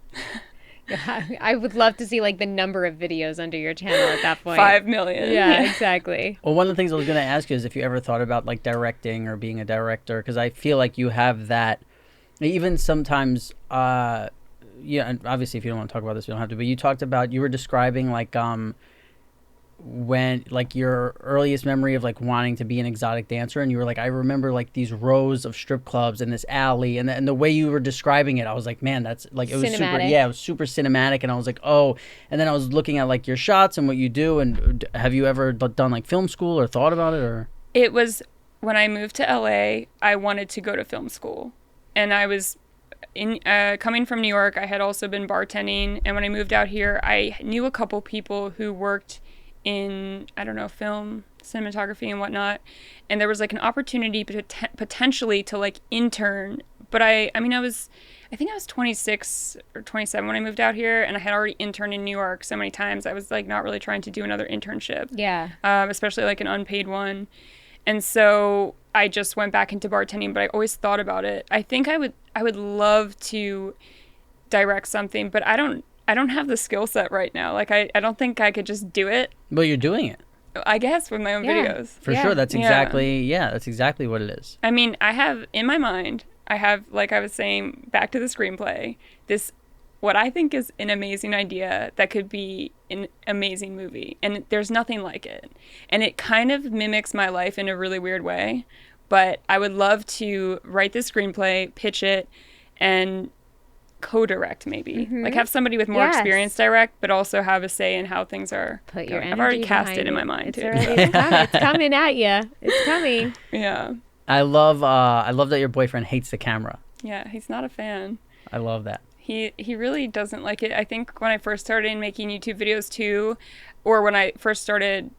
Yeah, I would love to see like the number of videos under your channel at that point. 5 million. Yeah, exactly. Well, one of the things I was going to ask you is if you ever thought about like directing or being a director, because I feel like you have that. Even sometimes, yeah, and obviously if you don't want to talk about this, you don't have to. But you talked about, you were describing like when like your earliest memory of like wanting to be an exotic dancer, and you were like, I remember like these rows of strip clubs in this alley, and the way you were describing it, I was like, man, that's like, it was super, yeah, it was super cinematic. And I was like, oh, and then I was looking at like your shots and what you do. And have you ever done like film school or thought about it? Or it was when I moved to LA, I wanted to go to film school, and I was in coming from New York. I had also been bartending, and when I moved out here, I knew a couple people who worked in, I don't know, film, cinematography and whatnot. And there was like an opportunity potentially to like intern. But I think I was 26 or 27 when I moved out here, and I had already interned in New York so many times. I was like not really trying to do another internship. Yeah. Especially like an unpaid one. And so I just went back into bartending, but I always thought about it. I think I would love to direct something, but I don't have the skill set right now. Like, I don't think I could just do it. Well, you're doing it. I guess with my own videos. For sure. That's exactly, that's exactly what it is. I mean, I have, in my mind, like I was saying, back to the screenplay, this, what I think is an amazing idea that could be an amazing movie. And there's nothing like it. And it kind of mimics my life in a really weird way. But I would love to write the screenplay, pitch it, and co-direct maybe, like have somebody with more experience direct, but also have a say in how things are. Put your energy. I've already cast it in my mind too. It's coming at you. It's coming. Yeah. I love that your boyfriend hates the camera. Yeah, he's not a fan. I love that. He really doesn't like it. I think when I first started making YouTube videos too, or when I first started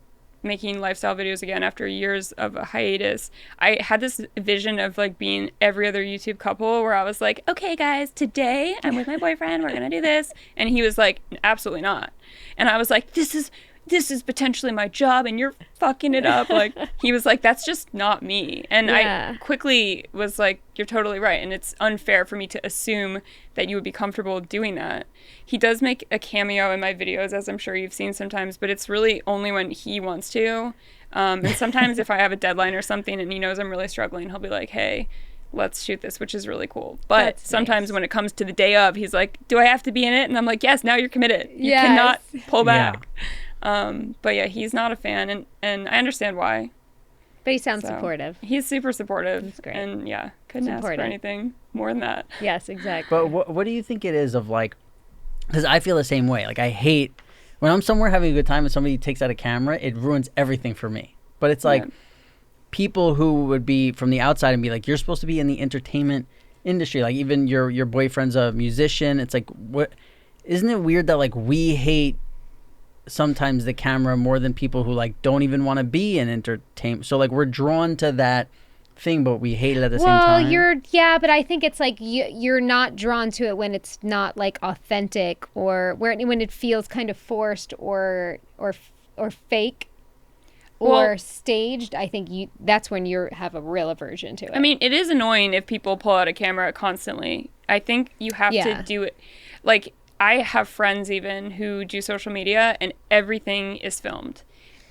making lifestyle videos again after years of a hiatus, I had this vision of like being every other YouTube couple where I was like, okay guys, today I'm with my boyfriend, we're gonna do this, and he was like, absolutely not. And I was like, this is potentially my job and you're fucking it up. Like, he was like, that's just not me. And I quickly was like, you're totally right, and it's unfair for me to assume that you would be comfortable doing that. He does make a cameo in my videos, as I'm sure you've seen sometimes, but it's really only when he wants to. And sometimes if I have a deadline or something and he knows I'm really struggling, he'll be like, hey, let's shoot this, which is really cool. But that's sometimes nice. When it comes to the day of, he's like, do I have to be in it? And I'm like, yes, now you're committed. You cannot pull back. But yeah, he's not a fan, and I understand why. But he sounds supportive. He's super supportive. That's great. And yeah, couldn't ask for anything more than that. Yes, exactly. But what do you think it is of like, because I feel the same way. Like, I hate when I'm somewhere having a good time and somebody takes out a camera, it ruins everything for me. But it's like people who would be from the outside and be like, you're supposed to be in the entertainment industry. Like, even your boyfriend's a musician. It's like, what? Isn't it weird that like we hate sometimes the camera more than people who like don't even want to be in entertainment? So like we're drawn to that thing, but we hate it at the same time. Well, but I think it's like you're not drawn to it when it's not like authentic, or when it feels kind of forced or fake or staged. I think that's when you have a real aversion to it. I mean, it is annoying if people pull out a camera constantly. I think you have to do it. Like, I have friends even who do social media and everything is filmed.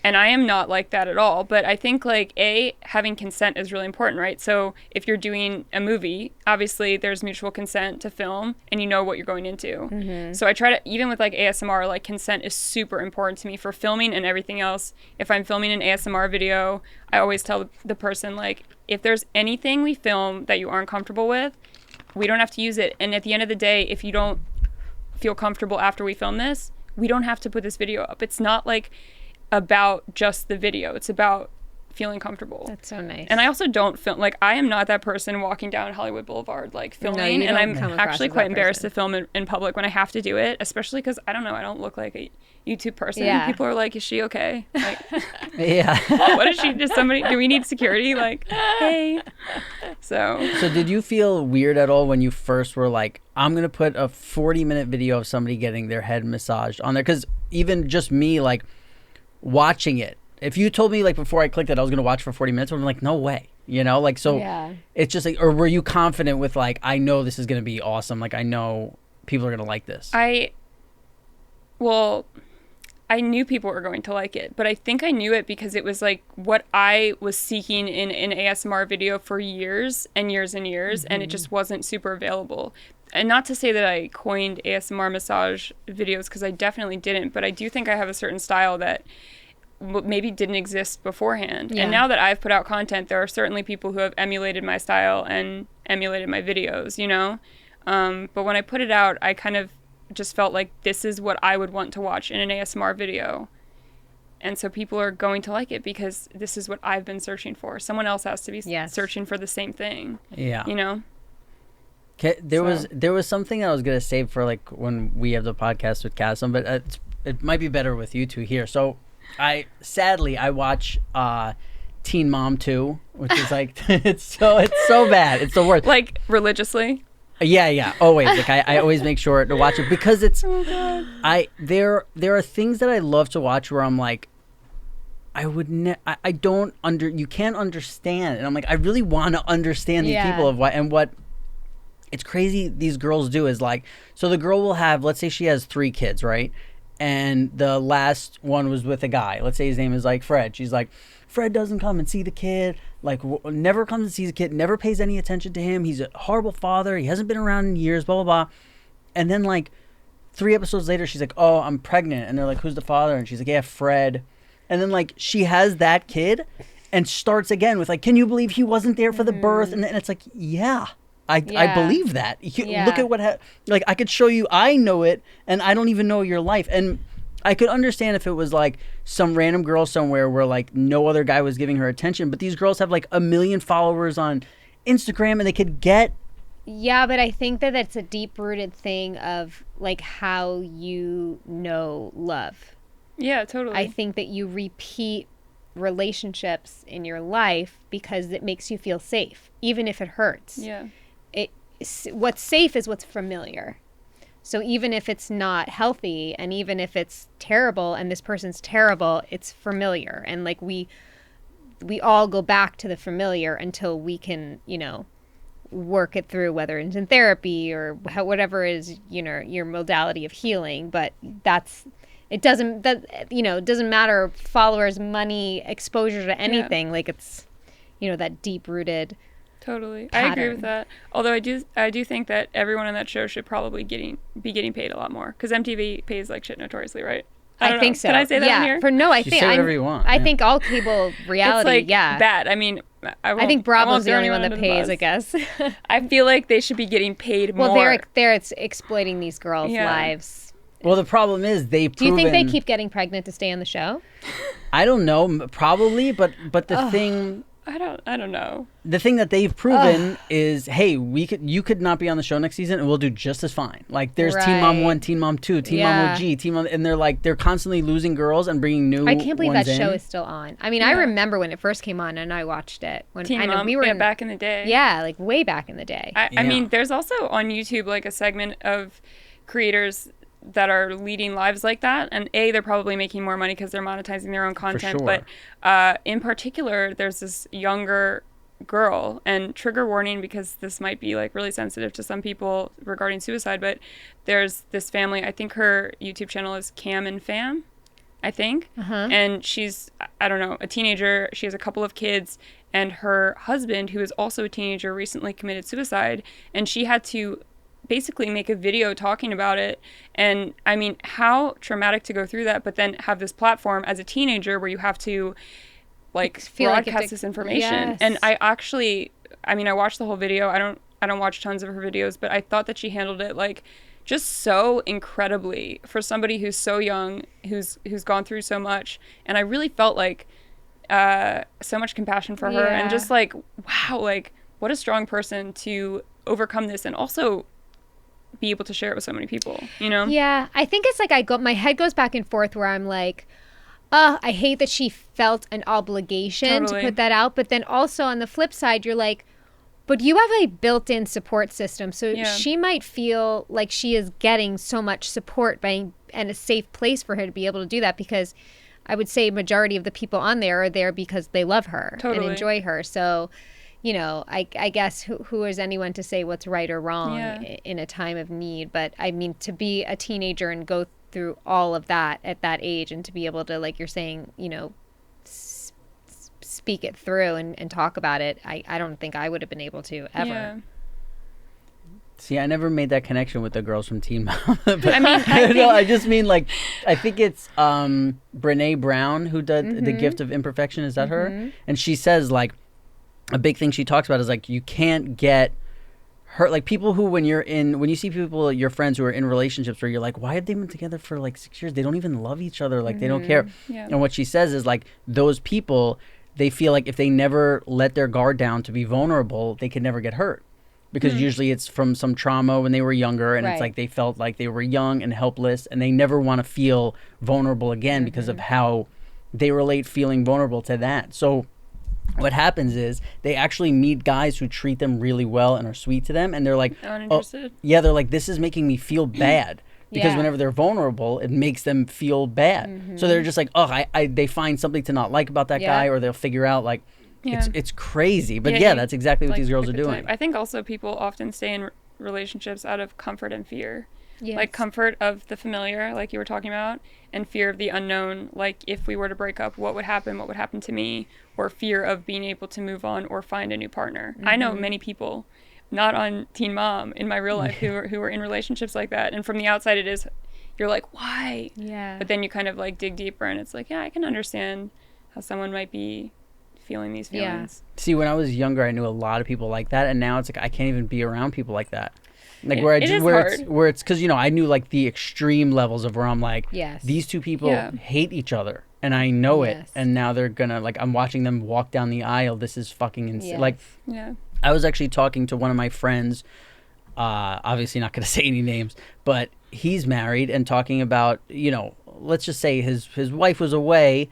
And I am not like that at all. But I think like having consent is really important, right? So if you're doing a movie, obviously there's mutual consent to film and you know what you're going into. Mm-hmm. So I try to, even with like ASMR, like consent is super important to me for filming and everything else. If I'm filming an ASMR video, I always tell the person like, if there's anything we film that you aren't comfortable with, we don't have to use it. And at the end of the day, if you don't feel comfortable after we film this, we don't have to put this video up. It's not like about just the video. It's about feeling comfortable. That's so nice. And I also don't film, like, I am not that person walking down Hollywood Boulevard, like, filming. And I'm actually quite embarrassed to film in public when I have to do it, especially because, I don't know, I don't look like a YouTube person. Yeah. People are like, is she okay? Like, Yeah. what is she? Just somebody, do we need security? Like, hey. So did you feel weird at all when you first were like, I'm going to put a 40-minute video of somebody getting their head massaged on there? Because even just me, like, watching it, if you told me, like, before I clicked it, I was going to watch for 40 minutes, I'm like, no way. You know, like, so it's just like, or were you confident with, like, I know this is going to be awesome. Like, I know people are going to like this. I knew people were going to like it, but I think I knew it because it was like what I was seeking in an ASMR video for years and years and years, and it just wasn't super available. And not to say that I coined ASMR massage videos, because I definitely didn't, but I do think I have a certain style that maybe didn't exist beforehand. And now that I've put out content, there are certainly people who have emulated my style and emulated my videos, you know? But when I put it out, I kind of just felt like this is what I would want to watch in an ASMR video. And so people are going to like it because this is what I've been searching for. Someone else has to be searching for the same thing. Yeah. You know? There was something I was going to save for, like, when we have the podcast with Cassim, but it might be better with you two here. So I watch Teen Mom 2, which is like, it's so bad. It's the worst. Like, religiously? Yeah, always. Like, I always make sure to watch it because it's. Oh God. There are things that I love to watch where I'm like, I don't you can't understand, and I'm like, I really want to understand these people of what. It's crazy. These girls do is like, so the girl will have, let's say she has 3 kids, right? And the last one was with a guy. Let's say his name is like Fred. She's like, Fred doesn't come and see the kid, like, never comes and sees the kid, never pays any attention to him. He's a horrible father. He hasn't been around in years, blah, blah, blah. And then, like, 3 episodes later, she's like, oh, I'm pregnant. And they're like, who's the father? And she's like, yeah, Fred. And then, like, she has that kid and starts again with, like, can you believe he wasn't there for the birth? And it's like, yeah. I believe that. Look at what like, I could show you, I know it, and I don't even know your life. And I could understand if it was like some random girl somewhere where, like, no other guy was giving her attention, but these girls have like 1 million followers on Instagram, and they could get. Yeah, but I think that that's a deep-rooted thing of, like, how you know love. Yeah, totally. I think that you repeat relationships in your life because it makes you feel safe, even if it hurts. Yeah. What's safe is what's familiar. So even if it's not healthy, and even if it's terrible and this person's terrible, it's familiar. And, like, we all go back to the familiar until we can, you know, work it through, whether it's in therapy or whatever is, you know, your modality of healing. But it doesn't matter followers, money, exposure to anything. Like, it's, you know, that deep-rooted Totally. pattern. I agree with that. Although I do think that everyone on that show should probably be getting paid a lot more, because MTV pays like shit notoriously, right? I think so. Can I say that in here? I think say whatever you want. I think all cable reality, it's like bad. I mean, I think Bravo's the only one that pays, I guess. I feel like they should be getting paid more. Well, they're exploiting these girls' lives. Well, the problem is they've proven... Do you think they keep getting pregnant to stay on the show? I don't know, probably, but the thing... I don't know. The thing that they've proven is, hey, you could not be on the show next season and we'll do just as fine. Like, there's Teen Mom 1, Teen Mom 2, Teen Mom OG, Teen Mom, and they're constantly losing girls and bringing new ones in. I can't believe that show is still on. I mean, I remember when it first came on and I watched it. Teen Mom, we were back in the day. Yeah, like way back in the day. I mean, there's also on YouTube like a segment of creators that are leading lives like that, and they're probably making more money because they're monetizing their own content. For sure. But in particular, there's this younger girl, and trigger warning because this might be like really sensitive to some people regarding suicide, but there's this family, I think her YouTube channel is Cam and Fam, I think. And she's, I don't know, a teenager. She has a couple of kids, and her husband, who is also a teenager, recently committed suicide, and she had to basically make a video talking about it. And I mean, how traumatic to go through that, but then have this platform as a teenager where you have to like broadcast this information. Yes. And I watched the whole video. I don't watch tons of her videos, but I thought that she handled it like just so incredibly for somebody who's so young, who's gone through so much. And I really felt like so much compassion for her, and just like, wow, like what a strong person to overcome this and also be able to share it with so many people, you know? Yeah, I think it's like my head goes back and forth where I'm like, I hate that she felt an obligation to put that out. But then also on the flip side, you're like, but you have a built-in support system. So she might feel like she is getting so much support and a safe place for her to be able to do that, because I would say majority of the people on there are there because they love her and enjoy her. So, you know, I guess who is anyone to say what's right or wrong in a time of need? But I mean, to be a teenager and go through all of that at that age, and to be able to, like you're saying, you know, speak it through and talk about it, I don't think I would have been able to ever. Yeah. See, I never made that connection with the girls from Teen Mom. But, I mean, I just mean, like, I think it's Brene Brown who did The Gift of Imperfection. Is that her? And she says, like, a big thing she talks about is, like, you can't get hurt. Like, people who, when you see people, your friends who are in relationships where you're like, why have they been together for like 6 years? They don't even love each other. Like, they don't care. Yeah. And what she says is, like, those people, they feel like if they never let their guard down to be vulnerable, they could never get hurt. Because usually it's from some trauma when they were younger, and it's like they felt like they were young and helpless, and they never want to feel vulnerable again because of how they relate feeling vulnerable to that. So what happens is they actually meet guys who treat them really well and are sweet to them, and they're like, uninterested. They're like, this is making me feel bad. Because whenever they're vulnerable, it makes them feel bad. So they're just like, they find something to not like about that guy, or they'll figure out, like, it's crazy. But that's exactly what these girls are doing. I think also people often stay in relationships out of comfort and fear. Like comfort of the familiar, like you were talking about, and fear of the unknown. Like, if we were to break up, what would happen to me? Or fear of being able to move on or find a new partner. I know many people, not on Teen Mom, in my real life, who are in relationships like that. And from the outside, you're like, why? Yeah. But then you kind of like dig deeper, and it's like, I can understand how someone might be feeling these feelings. See, when I was younger, I knew a lot of people like that, and now it's like I can't even be around people like that. Like where it's because, you know, I knew like the extreme levels of where I'm like, these two people hate each other, and I know it, and now they're gonna, like, I'm watching them walk down the aisle. This is fucking insane. Like, I was actually talking to one of my friends, obviously not gonna say any names, but he's married, and talking about, you know, let's just say his wife was away.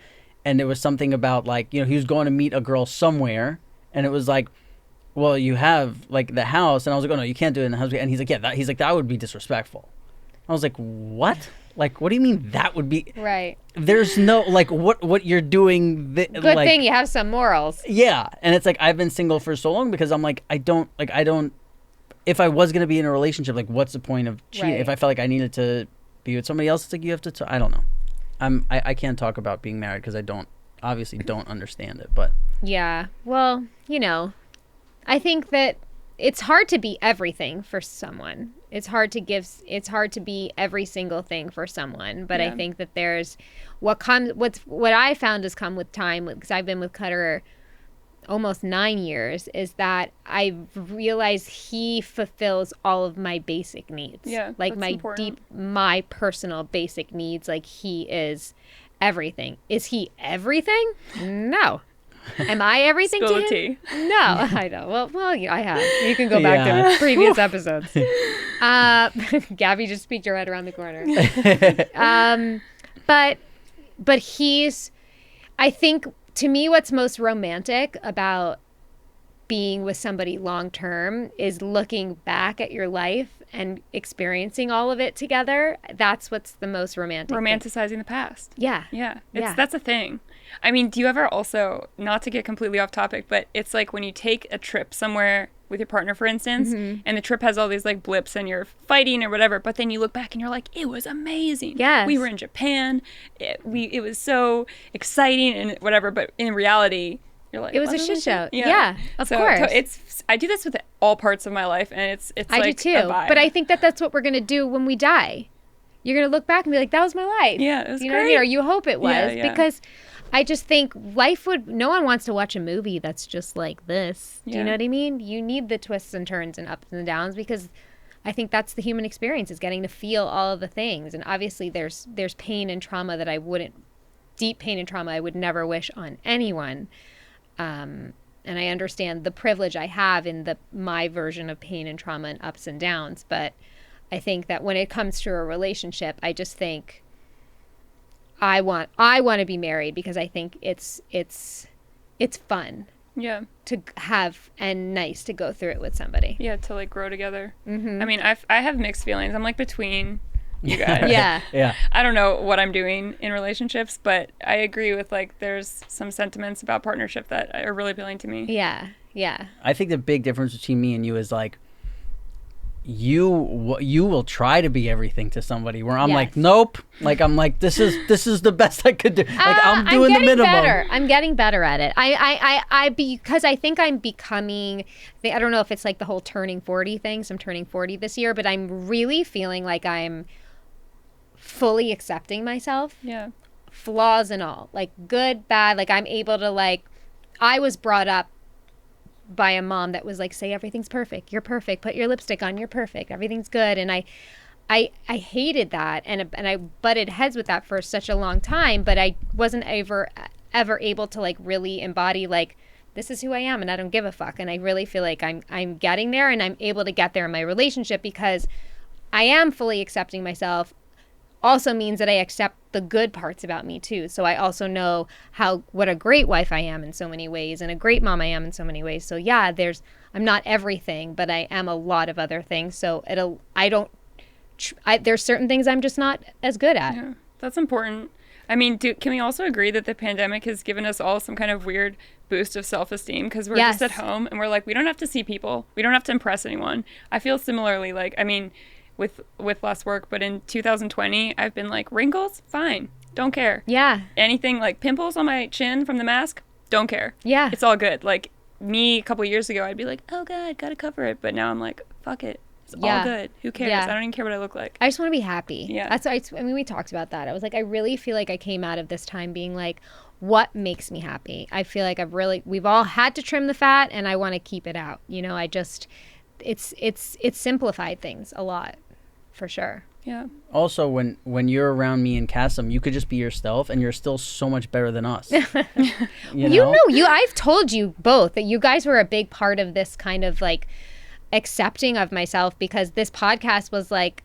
And there was something about, like, you know, he was going to meet a girl somewhere, and it was like, well, you have like the house, and I was like, oh no, you can't do it in the house. And he's like, that would be disrespectful. I was like, what? Like, what do you mean that would be? Right. There's no, like, what you're doing. Good thing you have some morals. Yeah, and it's like, I've been single for so long because I'm like, I don't. If I was gonna be in a relationship, like, what's the point of cheating? If I felt like I needed to be with somebody else, it's like you have to. I don't know. I can't talk about being married because I obviously don't understand it, but yeah, well, you know, I think that it's hard to be everything for someone. It's hard to be every single thing for someone, but I think that there's what I found has come with time, because I've been with Cutter almost 9 years, is that I realize he fulfills all of my basic needs. Yeah, like my personal basic needs. Like, he is everything. Is he everything? No. Am I everything to him? No, I know. Well, yeah, I have. You can go back to previous episodes. Gabby just peeked her head around the corner. But he's, I think, to me, what's most romantic about being with somebody long term is looking back at your life and experiencing all of it together. That's what's the most romantic. Romanticizing thing. The past. Yeah. Yeah. That's a thing. I mean, do you ever also, not to get completely off topic, but it's like when you take a trip somewhere with your partner, for instance, and the trip has all these like blips and you're fighting or whatever, but then you look back and you're like, it was amazing. Yes. We were in Japan. It was so exciting and whatever, but in reality, you're like, it was a shit show. Yeah, of course. I do this with all parts of my life, and it's I like do too. But I think that's what we're gonna do when we die. You're gonna look back and be like, that was my life. Yeah, it was you know what I mean? Or you hope it was, because I just think no one wants to watch a movie that's just like this. Do you know what I mean? You need the twists and turns and ups and downs, because I think that's the human experience, is getting to feel all of the things. And obviously there's pain and trauma that I wouldn't deep pain and trauma I would never wish on anyone. And I understand the privilege I have in my version of pain and trauma and ups and downs. But I think that when it comes to a relationship, I just think I want to be married because I think it's fun. Yeah. To have and nice to go through it with somebody. Yeah, to like grow together. Mm-hmm. I mean, I have mixed feelings. I'm like between you guys. Yeah. Yeah. I don't know what I'm doing in relationships, but I agree with like there's some sentiments about partnership that are really appealing to me. Yeah. Yeah. I think the big difference between me and you is like you will try to be everything to somebody where I'm like, nope. Like I'm like, this is the best I could do. Like I'm doing the minimum. I'm getting better at it. Because I think I'm becoming, I don't know if it's like the whole turning 40 thing. So I'm turning 40 this year, but I'm really feeling like I'm fully accepting myself. Yeah. Flaws and all, like good, bad. Like I'm able to like, I was brought up by a mom that was like, say everything's perfect, you're perfect, put your lipstick on, you're perfect, everything's good. And I hated that, and I butted heads with that for such a long time, but I wasn't ever able to like really embody like, this is who I am and I don't give a fuck. And I really feel like I'm getting there, and I'm able to get there in my relationship because I am fully accepting myself. Also means that I accept the good parts about me too. So I also know what a great wife I am in so many ways, and a great mom I am in so many ways. So yeah, I'm not everything, but I am a lot of other things. So there's certain things I'm just not as good at. Yeah, that's important. I mean, can we also agree that the pandemic has given us all some kind of weird boost of self-esteem because we're just at home and we're like, we don't have to see people, we don't have to impress anyone. I feel similarly. Like, I mean, with less work, but in 2020 I've been like, wrinkles, fine, don't care. Yeah. Anything like pimples on my chin from the mask, don't care. Yeah. It's all good. Like me a couple of years ago, I'd be like, oh god, gotta cover it, but now I'm like, fuck it, it's all good, who cares? I don't even care what I look like. I just want to be happy. Yeah, that's I mean, we talked about that. I was like, I really feel like I came out of this time being like, what makes me happy? I feel like we've all had to trim the fat, and I want to keep it out. You know, it's simplified things a lot. For sure. Yeah. Also, when you're around me and Cassim, you could just be yourself, and you're still so much better than us. I've told you both that you guys were a big part of this kind of like accepting of myself, because this podcast was like,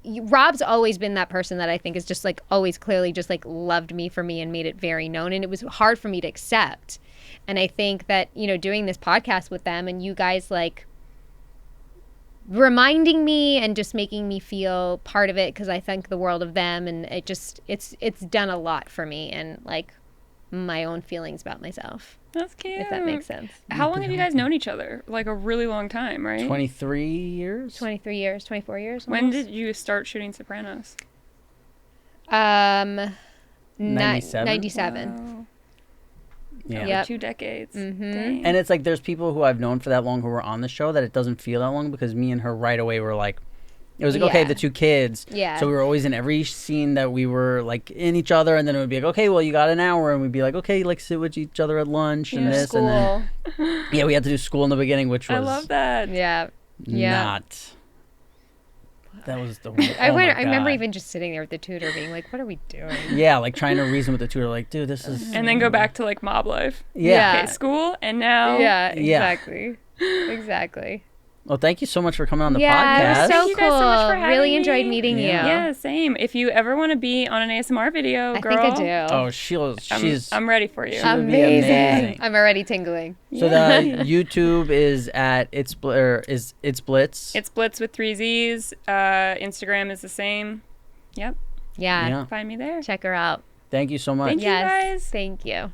Rob's always been that person that I think is just like always clearly just like loved me for me and made it very known, and it was hard for me to accept. And I think that, you know, doing this podcast with them and you guys like reminding me and just making me feel part of it, because I think the world of them, and it's done a lot for me and like my own feelings about myself. That's cute. If that makes sense. How long have you guys known each other? Like a really long time, right? 23 years? 23 years, 24 years. Almost. When did you start shooting Sopranos? 97? 97. Wow. Yeah. Yep. 2 decades. Mm-hmm. Dang. And it's like there's people who I've known for that long who were on the show that it doesn't feel that long, because me and her right away were like, it was like, okay, the 2 kids. Yeah. So we were always in every scene that we were like in each other, and then it would be like, okay, well, you got an hour, and we'd be like, okay, like sit with each other at lunch and this school. and then yeah, we had to do school in the beginning, which was I love that. Yeah. not. That was the. I God. remember even just sitting there with the tutor being like, what are we doing? Yeah, like trying to reason with the tutor, like, dude, this is. And then go back to like mob life. Yeah. Okay, school, and now. Yeah, Yeah. exactly. Exactly. Well, thank you so much for coming on the Yeah, it podcast. was so Thank you guys so much for cool. having Really me. enjoyed meeting you. Yeah, same. If you ever want to be on an ASMR video, I girl. think I do. Oh, she's. I'm ready for you. She would be amazing. I'm already tingling. So the YouTube is at itsblitzzz. It's Blitz with 3 Z's. Instagram is the same. Yep. Yeah. Yeah. Find me there. Check her out. Thank you so much. Thank you Yes. guys. Thank you.